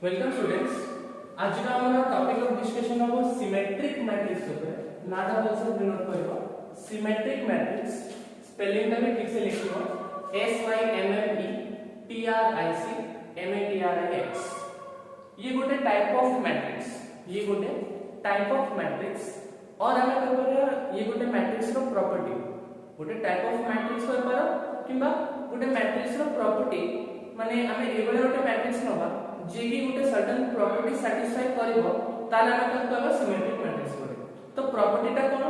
Welcome students. आज का हमारा टॉपिक ऑफ डिस्कशन हो सिमेट्रिक मैट्रिक्स ऊपर नाटा बोलसे डिनोट करबो सिमेट्रिक मैट्रिक्स स्पेलिंग टा भी ठीक से लिखिबो S Y M M E T R I C M A T R I X। ये गोटे टाइप ऑफ मैट्रिक्स और हमें कहबो ये गोटे मैट्रिक्स रो प्रॉपर्टी गोटे टाइप ऑफ मैट्रिक्स होय पारो किबा गोटे मैट्रिक्स रो प्रॉपर्टी माने हमें एबले गोटे मैट्रिक्स नबा जे की गोटे सर्टेन प्रॉपर्टी सैटिस्फाई करबो ताले हम कहबो सिमेट्रिक मैट्रिक्स बोले। तो प्रॉपर्टी टा कोन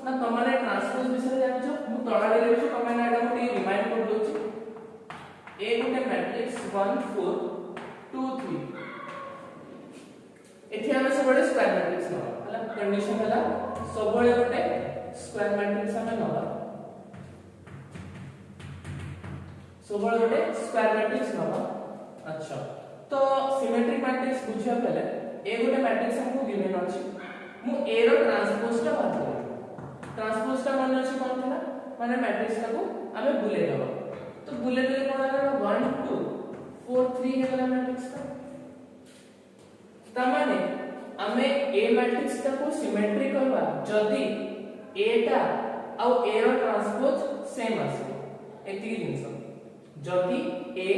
ना तमाने ट्रांसपोज विषय जानिछो मु तळा लेखु तमाने एटा गोटे रिमाइंड कर दोछि ए गोटे मैट्रिक्स 1 4 2 3 एठी हम सबले स्क्वायर मैट्रिक्स नबा हला कंडीशन हला सबले गोटे स्क्वायर मैट्रिक्स हम नबा सबले गोटे स्क्वायर मैट्रिक्स नबा। अच्छा तो सिमेट्रिक मैट्रिक्स बुझिया पहले ए गोटे मैट्रिक्स हमको गिवन अछि मु ए रो ट्रांसपोज टा बात करी ट्रांसपोज टा माने अछि कोन थला माने मैट्रिक्स को हमें बुले देबो तो बुले देले कोन आला 1 2 4 3 हेला मैट्रिक्स टा तमाने हमें ए मैट्रिक्स टा को सिमेट्रिक करबा जदी ए टा आ ए रो ट्रांसपोज सेम आसे एति जिंस जदी ए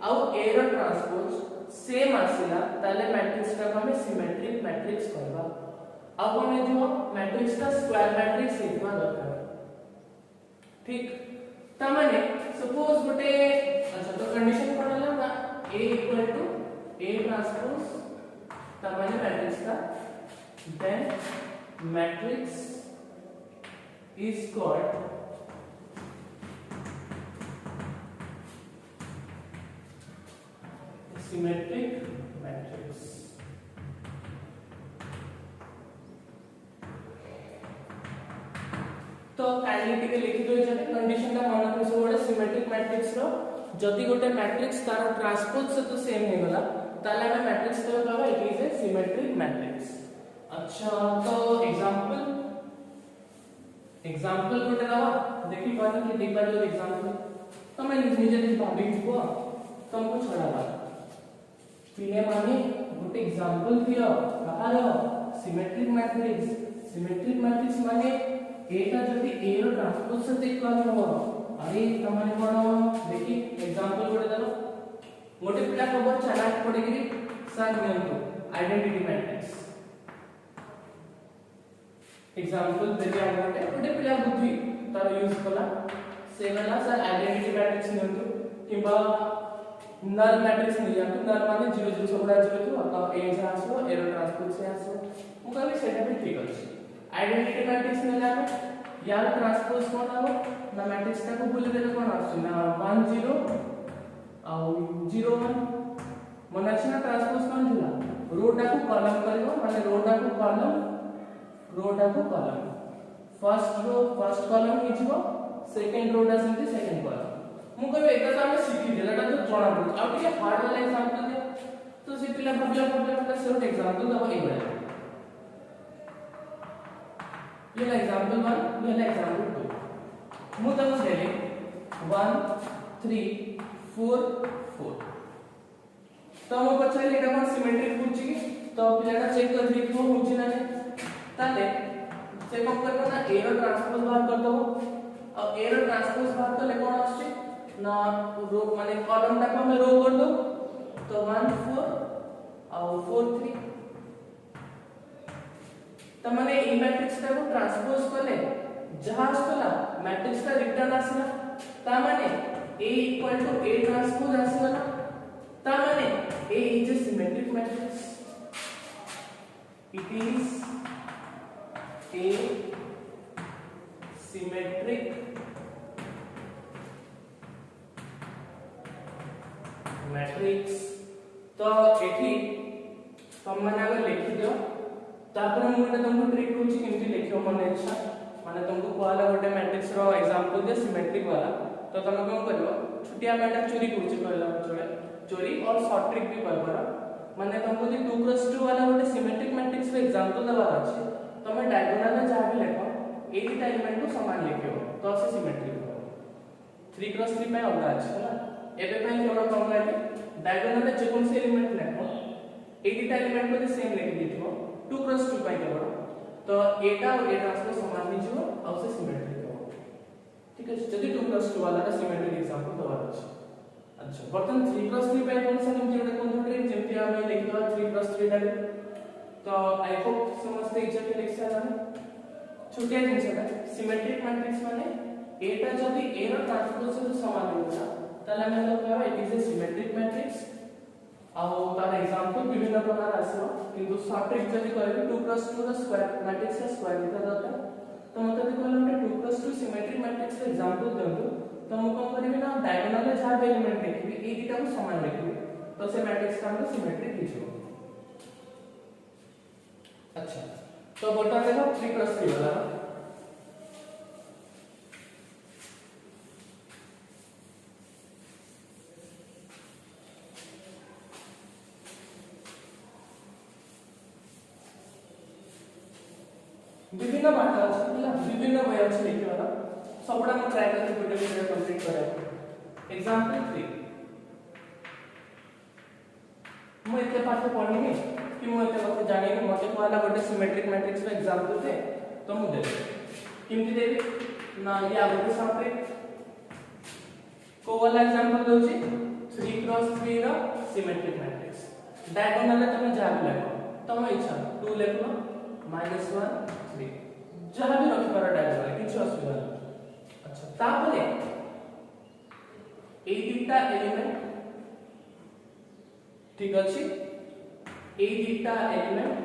आउ ए रो ट्रांसपोज सेम आसिला ताले मैट्रिक्स का हमें सिमेट्रिक मैट्रिक्स कहबा। अब कोन हेतिबो मैट्रिक्स का स्क्वायर मैट्रिक्स हेतबा दरकार ठीक त माने सपोज गोटे अच्छा तो कंडीशन कोन हला ना a equal to a transpose त माने मैट्रिक्स का then matrix is called symmetric matrix. तो काइनेटिक लिखि दो जने कंडीशन का मन को गोटे सिमेट्रिक मैट्रिक्स रो जदी गोटे मैट्रिक्स तार ट्रांसपोज से तो सेम हे गला ताले हम मैट्रिक्स को कहबा it is a symmetric matrix. अच्छा तो एग्जांपल गोटे दवा देखि पानी कि देखबा जो एग्जांपल तो मैं निजे भाबी को तुमको छड़ाबा पिने माने गोटे एग्जांपल दियो कहारो सिमेट्रिक मैट्रिक्स माने एटा जदी ए रो ट्रांसपोज से इक्वल हो अरे तमाने कोन देखि एग्जांपल गोटे दलो गोटे पिला खबर चालाक पड़े कि सर नियंतो आइडेंटिटी मैट्रिक्स एग्जांपल देले हम गोटे पिला बुद्धि तार यूज कला से गला सर आइडेंटिटी मैट्रिक्स नियंतो किबा नल मैट्रिक्स नहीं जातो नल माने 0 0 सबरा 0 तो अब ए से आसो ए रो ट्रांसपोज से आसो मुका भी सेटा भी ठीक अछि आइडेंटिटी मैट्रिक्स ने जाबो या ट्रांसपोज कोन आबो ना मैट्रिक्स का को बोले देले कोन आसो ना 1 0 आ 0 1 मन अछि ना ट्रांसपोज कोन दिला रो टा को कॉलम करबो माने रो टा को कॉलम फर्स्ट कॉलम हिचबो सेकंड रो टा सेंती सेकंड कॉलम मु कहबे एटा तो हम सिखि देला तो जणा पड़ आ ठीक हार्ड वाला एग्जांपल दे तो से पिला भाबला से एक एग्जांपल दबो ए बड़ा ये ला एग्जांपल 1 ये ला एग्जांपल 2 मु तम देले 1 3 4 4 तो हम पछले एटा कोन सिमेट्रिक होची तो पिलाटा चेक कर देखो होची ना ताले चेक अप करबो ना ए रो ट्रांसपोज बाहर कर दबो अब ए रो ट्रांसपोज बाहर करले कोन आछे ना रो माने कॉलम टा को हम रो कर दो तो 1 4 और 4 3 त माने ई मैट्रिक्स टा को ट्रांसपोज करले जहां आसला मैट्रिक्स का रिटर्न आसला त माने a equal to a transpose आसला त माने a is a symmetric matrix it is a symmetric matrix. तो एठी तुम माने अगर लिखि दियो तापर मु एटा तुमको ट्रिक होची केमती लिखियो माने अच्छा माने तुमको कोला गोटे मैट्रिक्स रो एग्जांपल दे सिमेट्रिक वाला तो तुम कोन करबो छुटिया बेटा चोरी करछि कहला चोरे चोरी और शॉर्ट ट्रिक भी करबरा माने तुमको जे 2 वाला गोटे सिमेट्रिक मैट्रिक्स रो एग्जांपल दवा अछि तमे डायगोनल में जा भी लिखो ए दी एलिमेंट को समान लिखियो तो से सिमेट्रिक हो 3 पे अलगा अछि होला एबे पे थोड़ा कम लागे डायगोनल में जेकोन से एलिमेंट लेखो एटा एलिमेंट को सेम लिखि दिथिबो 2 क्रॉस 2 पाई केवल तो एटा और ए ट्रांसपोज समान ही जिवो और से सिमेट्रिक हो ठीक है जदी 2 क्रॉस 2 वाला सिमेट्रिक एग्जांपल दबार अछि अच्छा बर्तन 3 क्रॉस 3 पाई कोन से हम जेटा कोन थोड़े जेमति हम लिखिबा 3 क्रॉस 3 डाले तो आई होप समझते एग्जैक्टली लिख सारा छोटिया जिनसटा सिमेट्रिक मैट्रिक्स माने एटा जदी ए रो ट्रांसपोज से समान होता ताले हम कहबा it is a symmetric matrix आउ तार एग्जांपल विभिन्न प्रकार आसो किंतु शॉर्ट ट्रिक जदी कहबे 2 क्रॉस 2 रो स्क्वायर मैट्रिक्स का स्क्वायर लिखा दरकार तो मतलब कहले हम 2 क्रॉस 2 सिमेट्रिक मैट्रिक्स का एग्जांपल देंतु तो हम कोन करबे ना डायगोनल रे जहां एलिमेंट देखबे ए दिटा को समान लिखबे तो से मैट्रिक्स का हम सिमेट्रिक लिखबो अच्छा तो बटन देखो 3 क्रॉस 3 वाला विभिन्न बात अछि मतलब विभिन्न वे अछि लिखे वाला सबटा हम ट्राई करके गोटे वीडियो कंप्लीट करे एग्जांपल 3 मु एते पाठ पढिनी कि मु एते बात जानिनी मते कहला गोटे सिमेट्रिक मैट्रिक्स रो एग्जांपल दे तो मु दे किमति देबी ना या गोटे सब्जेक्ट को वाला एग्जांपल दोची 3 क्रॉस 3 रो सिमेट्रिक मैट्रिक्स डायगोनल रे तुम जा भी लगो तम इच्छा 2 लेखो -1 3 जहां भी रखि पारा डायगोनल किछ असुविधा नहीं अच्छा तापरे ए दिटा एलिमेंट ठीक अछि ए दिटा एलिमेंट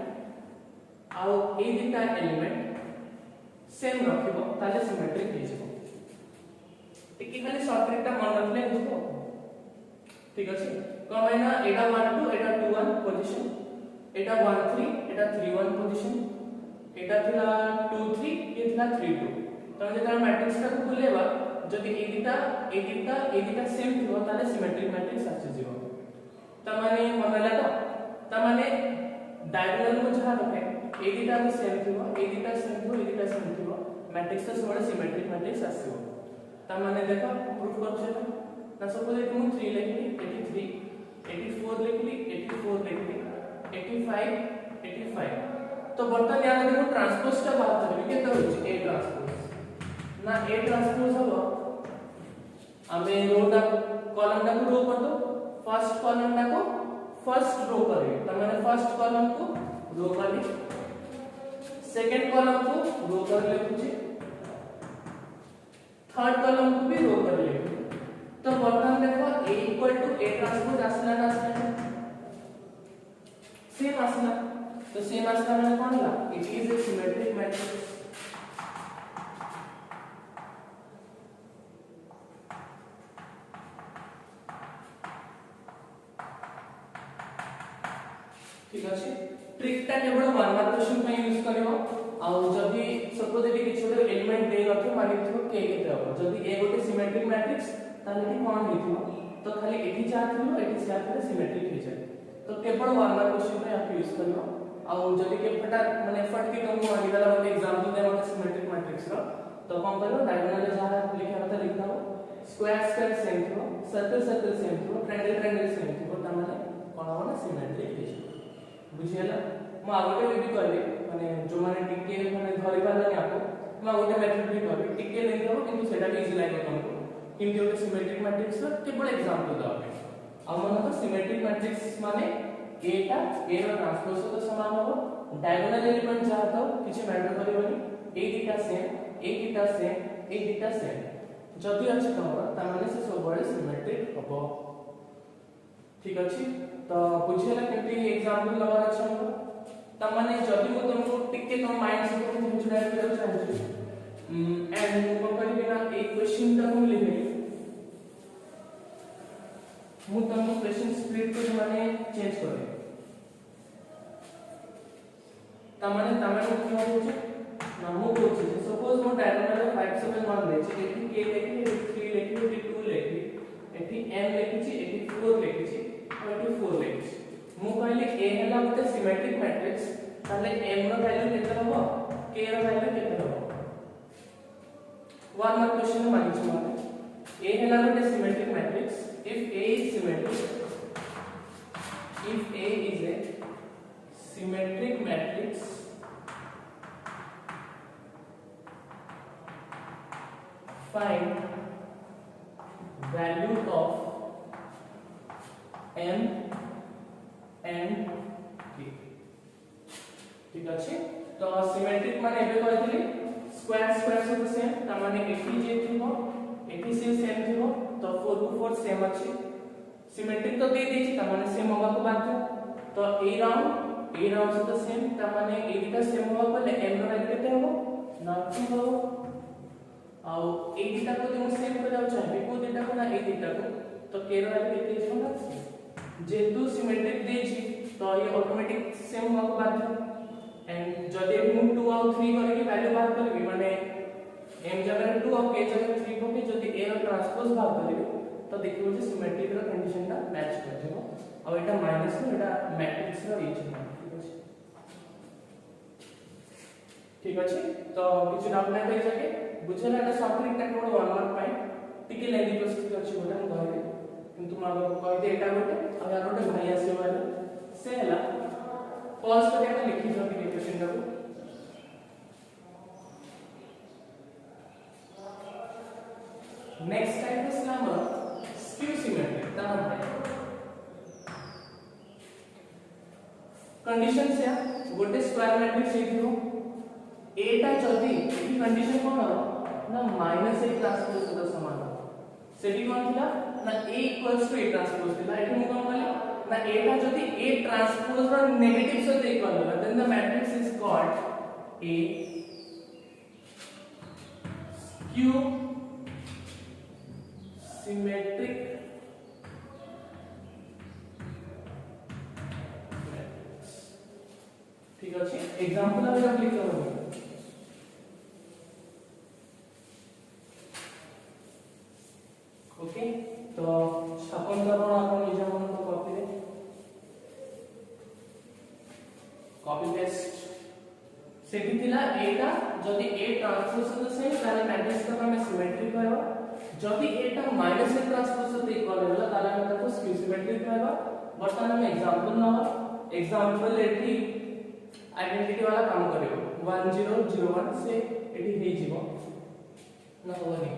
आउ ए दिटा एलिमेंट सेम रखिबो ताले सिमेट्रिक हे जबो एकी खाली शॉर्ट ट्रिक ता मन रखले हेबो ठीक अछि कोन होइना एटा 1 2 एटा 2 1 पोजीशन एटा 1 3 एटा 3 1 पोजीशन एटा थिला 2 3 ये थिला 3 2 तो जेता मैट्रिक्स का खुलेबा जदी ए दिटा सेम थिबो ताले सिमेट्रिक मैट्रिक्स आछि जीरो त माने मनला त माने डायगोनल को जहां रखे ए दिटा भी सेम थिबो ए दिटा सेम थिबो मैट्रिक्स तो सबले सिमेट्रिक मैट्रिक्स आसीबो त माने देखो प्रूफ करछे ना सपोज कि मु 3 लिखली 83 84 लिखली 84 लिखली 85 85 तो बर्तन याद देखो ट्रांसपोज का बात करबे केते होची ए ट्रांसपोज ना ए ट्रांसपोज हबो हमें रो दा कॉलम दा को रो कर दो फर्स्ट कॉलम दा को फर्स्ट रो करबे त माने फर्स्ट कॉलम को रो कर ली सेकंड कॉलम को रो कर ले पूछे थर्ड कॉलम को भी रो कर ले तो बर्तन देखो a = a ट्रांसपोज आसला ना आसला सेम आसला तो सेम आसला मैंने कौन ला it is a symmetric matrix ठीक अछि ट्रिक ता केवल वन मार्क क्वेश्चन पे यूज करियो आ जदी सपोज एटी किछ छोटे एलिमेंट दे रखो मानि थो के केते हो जदी ए गोटे सिमेट्रिक मैट्रिक्स ताले कि कोन लिखियो तो खाली एटी चार थियो एटी चार करे सिमेट्रिक हे जाय तो केवल वन मार्क क्वेश्चन पे आप यूज करियो आ जदी के फटा माने फट के तुम मानि वाला एक एग्जांपल दे मते सिमेट्रिक मैट्रिक्स रो तो कोन करियो डायगोनल जहां लिखा रहता लिख दो स्क्वायर सेम थियो सर्कल सेम थियो ट्रायंगल सेम थियो त माने कोन हो ना सिमेट्रिक हे बुझियला म आगोटे भी कहबे माने जो माने टिके माने धरि पारलानी आपको म आगोटे मेथड भी कहबे टिके नहीं दो किंतु सेटा भी इजी लागो तुमको किंतु एक सिमेट्रिक मैट्रिक्स रो केवल एग्जांपल दबे आ मन तो सिमेट्रिक मैट्रिक्स माने ए टा ए रो ट्रांसपोज तो समान हो डायगोनल एलिमेंट जहां तो किछ मैटर करबनी ए दिटा सेम जदी अछि तमरा त माने से सब बड़े सिमेट्रिक हबो ठीक अछि तो बुझेला केति एग्जांपल लगा छै हमको त माने जदी मु तुमको टिके तुम माइंड से तुम बुझना करो चाहे एंड को कहि बिना एक क्वेश्चन त हम लिखे मु तुमको क्वेश्चन स्प्लिट को माने चेंज करे त माने तमे को क्या होचे ना मु होचे सपोज मु डायगोनल 5 7 1 लेछि एठी के लेखि 3 लेखि 2 लेखि एठी n लेखिछि एठी 4 लेखिछि और एठी 4 लेखिछि मु कहले a हला गोटे सिमेट्रिक मैट्रिक्स ताले m रो वैल्यू केते रहबो k रो वैल्यू केते रहबो वन मार्क क्वेश्चन मानि छु माने a हला गोटे symmetric matrix if a is symmetric matrix find value of m and k ठीक अछि तो सिमेट्रिक माने एबे कहथिली स्क्वायर स्क्वायर सब सेम त माने एठी जे थिबो एठी से सेम थिबो तो 4 को 4 सेम अछि सिमेट्रिक तो दे देछि त माने सेम होबा को बाध्य तो ए राउंड से तो सेम त माने ए दिटा सेम होबा पले m रो वैल्यू केते होबो नॉट हो आ ए दिटा को जो सेम करबा चाहे को दिटा को ना ए दिटा को तो k रो वैल्यू केते होबो जेतु सिमेट्रिक देछि तो ये ऑटोमेटिक सेम होबा को बाध्य एंड जदि मु 2 और 3 करे के वैल्यू बात करबी माने m जगह 2 और k जगह 3 को भी जदि a रो ट्रांसपोज बात करबी तो देखिबो जे सिमेट्रिक रो कंडीशन ता मैच कर जेबो और एटा माइनस रो एटा मैट्रिक्स रो इच ठीक अछि तो किछ डाउट नै कहि सके बुझला एटा सॉफ्ट ट्रिक ता कोड 1 मार्क पाइ टिके लेंदी प्रोसेस अछि गोटा हम कहबे किंतु मागो कहि दे एटा गोटे आ यार गोटे भाई आसे वाला से हला पॉज करके मैं लिखी जो कि क्वेश्चन को next type is number skew symmetric ता कंडीशन से गोटे स्क्वायर मैट्रिक्स लिखियो ए ता जदी ई कंडीशन कोन हो ना माइनस ए ट्रांसपोज सहित समान सेठी कोन थिला ना a equals to a transpose थिला एठी मु कोन कहली ना a ता जदी a ट्रांसपोज रो नेगेटिव सहित इक्वल होला then the matrix is called a skew symmetric matrix ठीक अछि एग्जांपल हम लिख करू ओके तो छापन करना अपन निज मन को कॉपी रे कॉपी पेस्ट सेठी थिला a ता जदी a ट्रांसपोज सहित सेम ताले मैट्रिक्स का हम सिमेट्रिक कहबा जदी a ता माइनस a ट्रांसपोज सहित इक्वल होला ताले हम ताको स्क्यू सिमेट्रिक कहबा वर्तमान हम एग्जांपल नवा एग्जांपल एठी आइडेंटिटी वाला काम करियो 1001 से एठी हे जीवो ना होनी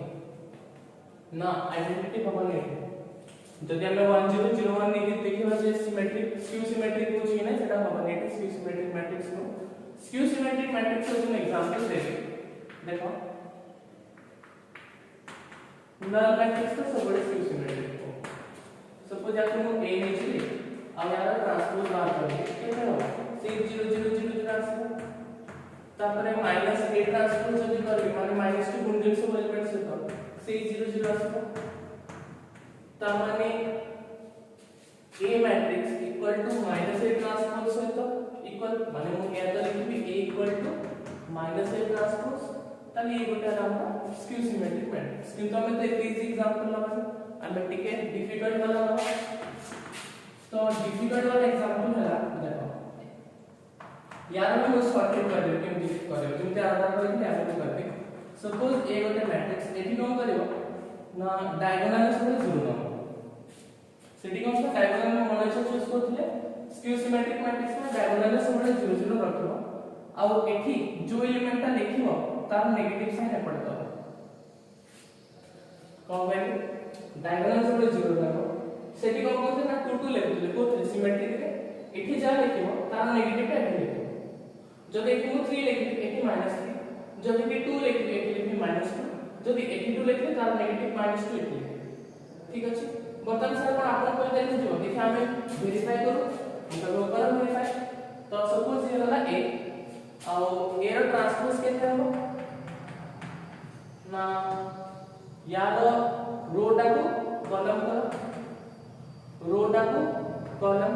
ना आइडेंटिटी भवन है जदि हम 1001 नहीं देखिबा जे सिमेट्रिक स्क्यू सिमेट्रिक होची नै सेटा भवन है skew symmetric matrix no skew symmetric matrix को हम एग्जांपल देबे देखो नल मैट्रिक्स तो सब बड़े स्क्यू सिमेट्रिक हो सपोज आप हम a नहीं चले अब यार ट्रांसपोज बात करें कितना होगा 6000 ट्रांसपोज तापर माइनस a ट्रांसपोज जदि करबे माने माइनस 2 गुणन से एलिमेंट से तो 60 आसबो त माने a matrix equal to minus a transpose सहित इक्वल माने मु या तो लिखबी a equal to minus a transpose तले ये गोटा नाम स्क्यू सिमेट्रिक मैट्रिक्स किंतु हमें तो इजी एग्जांपल लगा हम टिके डिफिकल्ट वाला लगा तो डिफिकल्ट वाला एग्जांपल है देखो यार मैं शॉर्ट ट्रिक कर दे केम डिफिकल्ट करे जेमते आधार पर कि आगे कर दे सपोज ए गोटे मैट्रिक्स एठी कोन करियो ना डायगोनल से 0 न सेठी कोन से डायगोनल में मन इच्छा चूज करथिले स्क्यू सिमेट्रिक मैट्रिक्स में डायगोनल से 0 0 रखिबो आ एठी जो एलिमेंट लिखिबो तार नेगेटिव साइन एपड़ दो कोन वैल्यू डायगोनल से 0 रखो सेठी कोन करथे ना 2 2 लिखथिले कोथले सिमेट्रिक रे एठी जा लिखिबो तार नेगेटिव एठी लिखिबो जब एठी 3 लिखिबे एठी -3 जब एठी 2 लिखिबे एठी लिखिबे -2 जब एठी 2 लिखिबे तार नेगेटिव -2 लिखिबे ठीक अछि बर्तमान सर कोन आपन कोइ देले जो देखि हमें वेरीफाई करू हम तो कर वेरीफाई तो सपोज ये वाला a और a रो ट्रांसपोज केते हो ना याद रो टाको कॉलम करो रो टाको कॉलम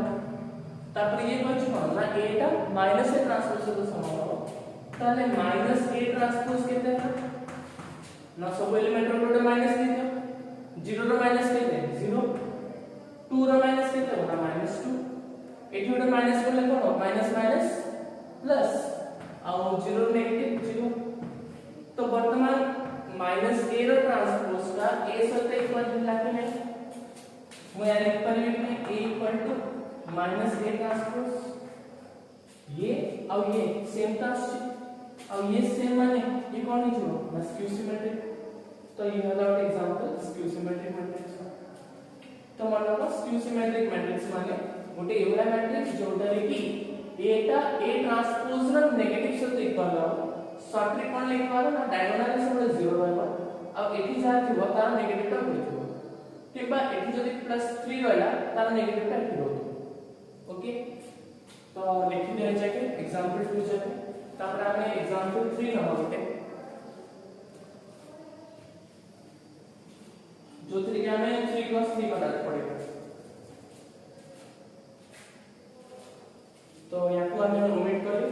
तापर ये बच ना a टा माइनस a ट्रांसपोज से समान हो ताले माइनस a ट्रांसपोज केते है ना सब एलिमेंट रो माइनस केते 0 रो माइनस केते 0 2 रो माइनस केते हो ना -2 एठी ओटा माइनस करले कोन हो माइनस माइनस प्लस और 0 नेगेटिव 0 तो वर्तमान माइनस a रो ट्रांसपोज का a सहित इक्वल दिला कि नहीं मैं यार इक्वल में a equal to minus a transpose ये और ये सेम तो आछि और ये सेम माने ये कोन ही जो ना स्क्यू सिमेट्रिक तो ये हला एक एग्जांपल स्क्यू सिमेट्रिक मैट्रिक्स तो मानक स्क्यू सिमेट्रिक मैट्रिक्स माने गोटे एवला मैट्रिक्स जोटा रे कि एटा ए ट्रांसपोज र नेगेटिव सहित इक्वल हो शॉर्ट रे कोन लिखबार ना डायगोनल से 0 रहबा अब एठी जा थिबो तार नेगेटिव टा होइथिबो किबा एठी जदी +3 रहला तार नेगेटिव टा हिरो ओके तो लिखि दिया जाके एग्जांपल 2 जाके तापर हमें एग्जांपल 3 नंबर गोटे जो तरीके हमें 3 + 3 बनाना पड़ेगा तो यहाँ को हमें ओमिट करें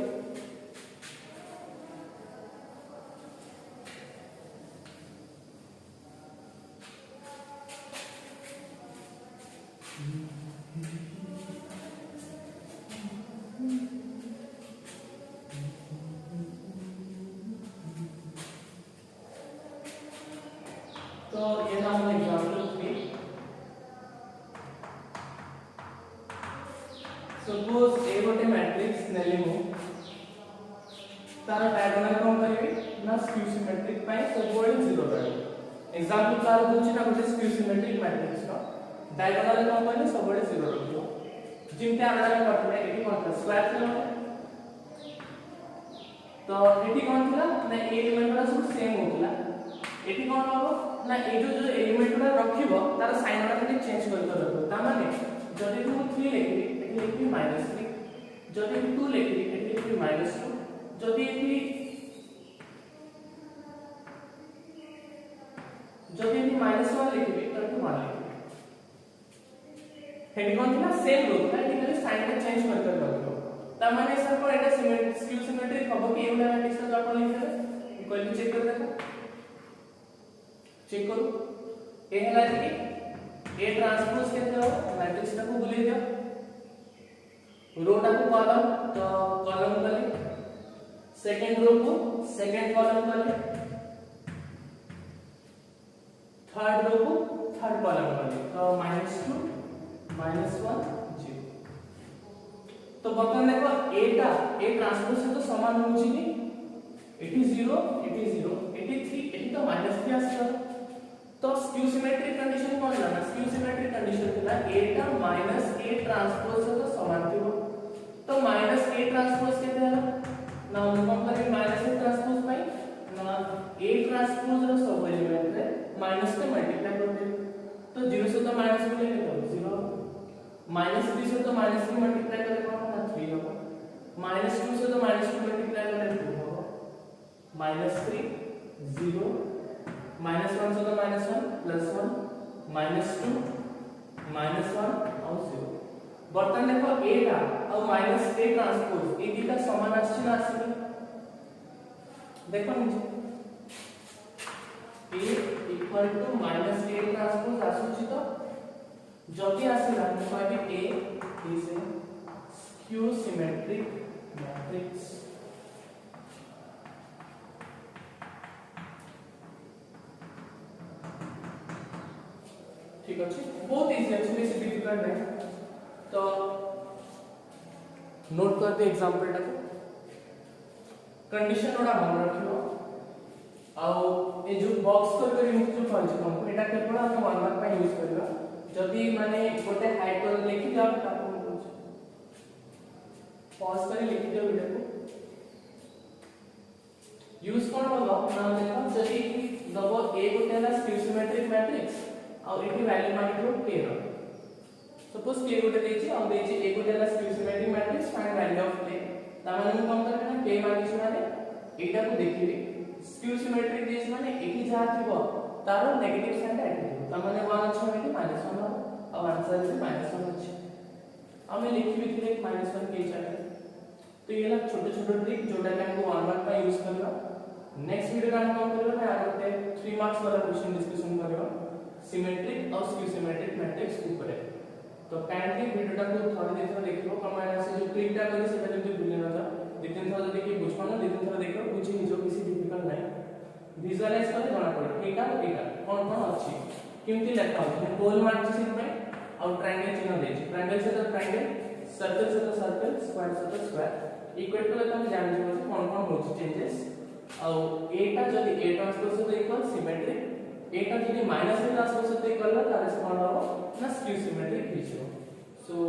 तो ये नाम एग्जांपल 3 सपोज ए गोटे मैट्रिक्स नेली मु तार डायगोनल कोन करबी ना स्क्यू सिमेट्रिक पाई सबोड 0 रहबो एग्जांपल तार दोछि ना गोटे स्क्यू सिमेट्रिक मैट्रिक्स नो डायगोनल कोन करबी सबोड 0 रहबो जिमते आना करथले एटी कोन स्क्वायर थिला तो एटी कोन थिला ना ए एलिमेंट सब सेम होतला एटी कोन होबो ना ए जो एलिमेंट रखिबो तार साइन रा खाली चेंज करतो रहबो ता माने जदि तू 3 लिखबी एटी लिखबी -3 जदि 2 लिखबी एटी लिखबी -2 जदि एटी -1 लिखबी तो एटी 1 लिखबी हेडी कोन थिला सेम रूप ना एटी खाली साइन रा चेंज करतो रहबो ता माने सर को एटा सिमेट्रिक स्क्यू सिमेट्रिक हबो कि एवला मैट्रिक्स का अपन लिखबे इक्वल चेक कर देखो चेक करू ए हला कि ए ट्रांसपोज केते हो मैट्रिक्स को बुले दियो रो टा को कॉलम तो कॉलम कले सेकंड रो को सेकंड कॉलम कले थर्ड रो को थर्ड कॉलम कले तो -2 -1 0 तो बकन देखो ए टा ए ट्रांसपोज से तो समान होची कि एटी 0 एटी 0 एटी 3 एटी तो -3 आसला तो स्क्यू सिमेट्रिक कंडीशन कोन लाना स्क्यू सिमेट्रिक कंडीशन थिला a टा -a ट्रांसपोज से तो समान थिबो तो -a ट्रांसपोज केते हला ना हम करी -a ट्रांसपोज पाई ना a ट्रांसपोज रो सब एलिमेंट रे माइनस से मल्टीप्लाई करते तो 0 से तो माइनस मिले तो 0 -3 से तो -3 मल्टीप्लाई करे कोन ना 3 होगा -2 से तो -2 मल्टीप्लाई करे 2 होगा -3 0 -1 से तो -1 +1 -2 -1 और 0 बर्तन देखो a टा और -a ट्रांसपोज ए दिटा समान आछि ना आछि देखो नीचे a equal to -a transpose आसुछि तो जदी आसीला तो कहबी a is a skew symmetric matrix ठीक अछि बहुत इजी है बेसी डिफिकल्ट नहीं तो नोट कर दे एग्जांपल टा कंडीशन ओडा मन रखियो आ ए जो बॉक्स कर जो कहै हमको एटा केवल हम 1 मार्क पे यूज करबा जदी माने गोटे हाइपर लिखि जाओ ताको पॉज कर लिखि दियो वीडियो को यूज कोन होगा ना देखो जदी दबो ए गोटे ला स्क्यू सिमेट्रिक मैट्रिक्स और एटी वैल्यू मानिको k रो सपोज k गोटे देछि और देछि a गोटे ला skew symmetric matrix find value of k ता माने हम कम करना k मानिस माने एटा को देखिबी स्क्यू सिमेट्रिक देछि माने एटी जा थिबो तारो नेगेटिव साइन ता एटी ता माने 1 अछि माने -1 और आंसर इज -1 अछि हमें लिखिबी थिले -1 k चाहिए तो ये ला छोटे छोटे ट्रिक जोटा के हमको 1 मार्क का यूज करना नेक्स्ट वीडियो में हम करबा ना आगे 3 मार्क्स वाला क्वेश्चन डिस्कशन करबा सिमेट्रिक और स्क्यू सिमेट्रिक मैट्रिक्स ऊपर तो काइंडली वीडियो टा को थोड़ा देखो देखिबो कमाय से जो ट्रिक टा करी सेटा जदी भूले न जा दितिन थोड़ा देखि बुझपा ना दितिन थोड़ा देखो बुझी निजो किसी डिफिकल्ट नाही विजुअलाइज करले बना पड़े एटा कोन कोन अछि केमति लेखा होय गोल मार्क से में और ट्रायंगल चिन्ह देछि ट्रायंगल से तो ट्रायंगल सर्कल सहित सर्कल स्क्वायर सहित स्क्वायर इक्वल टू हम जान जो कोन कोन हो चेंजेस और एटा जदी ए ट्रांसपोज सहित इक्वल सिमेट्रिक एटा जदी माइनस ए ट्रांसपोज सहित इक्वल ताले से कोन हो ना स्क्यू सिमेट्रिक हिजो सो